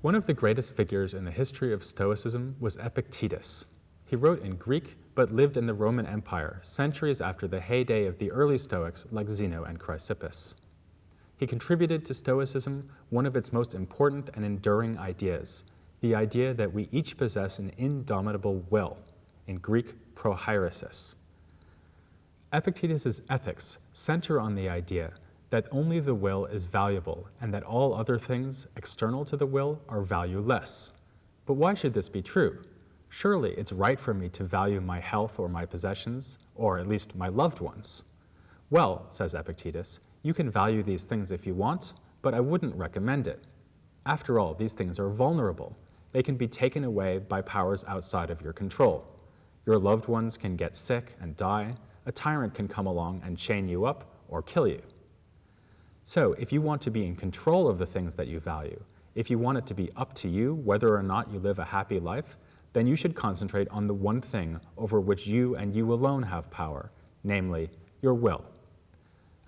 One of the greatest figures in the history of Stoicism was Epictetus. He wrote in Greek, but lived in the Roman Empire centuries after the heyday of the early Stoics like Zeno and Chrysippus. He contributed to Stoicism one of its most important and enduring ideas, the idea that we each possess an indomitable will, in Greek prohairesis. Epictetus's ethics center on the idea that only the will is valuable and that all other things external to the will are valueless. But why should this be true? Surely it's right for me to value my health or my possessions, or at least my loved ones. Well, says Epictetus, you can value these things if you want, but I wouldn't recommend it. After all, these things are vulnerable. They can be taken away by powers outside of your control. Your loved ones can get sick and die. A tyrant can come along and chain you up or kill you. So if you want to be in control of the things that you value, if you want it to be up to you whether or not you live a happy life, then you should concentrate on the one thing over which you and you alone have power, namely, your will.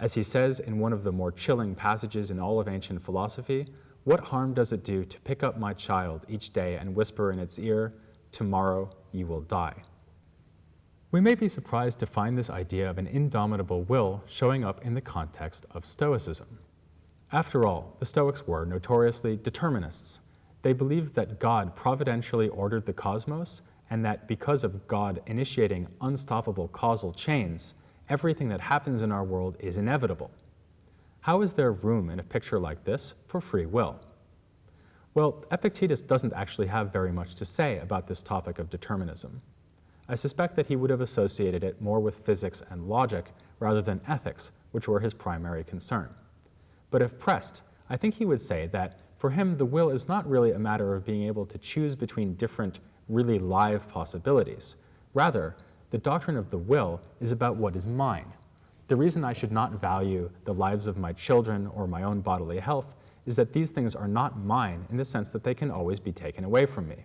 As he says in one of the more chilling passages in all of ancient philosophy, what harm does it do to pick up my child each day and whisper in its ear, tomorrow you will die? We may be surprised to find this idea of an indomitable will showing up in the context of Stoicism. After all, the Stoics were notoriously determinists. They believed that God providentially ordered the cosmos and that because of God initiating unstoppable causal chains, everything that happens in our world is inevitable. How is there room in a picture like this for free will? Well, Epictetus doesn't actually have very much to say about this topic of determinism. I suspect that he would have associated it more with physics and logic rather than ethics, which were his primary concern. But if pressed, I think he would say that for him the will is not really a matter of being able to choose between different, really live possibilities. Rather, the doctrine of the will is about what is mine. The reason I should not value the lives of my children or my own bodily health is that these things are not mine in the sense that they can always be taken away from me.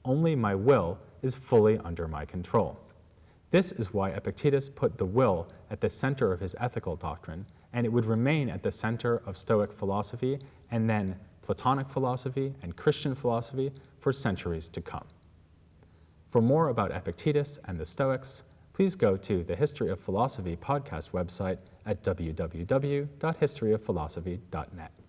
Only my will is fully under my control. This is why Epictetus put the will at the center of his ethical doctrine, and it would remain at the center of Stoic philosophy and then Platonic philosophy and Christian philosophy for centuries to come. For more about Epictetus and the Stoics, please go to the History of Philosophy podcast website at www.historyofphilosophy.net.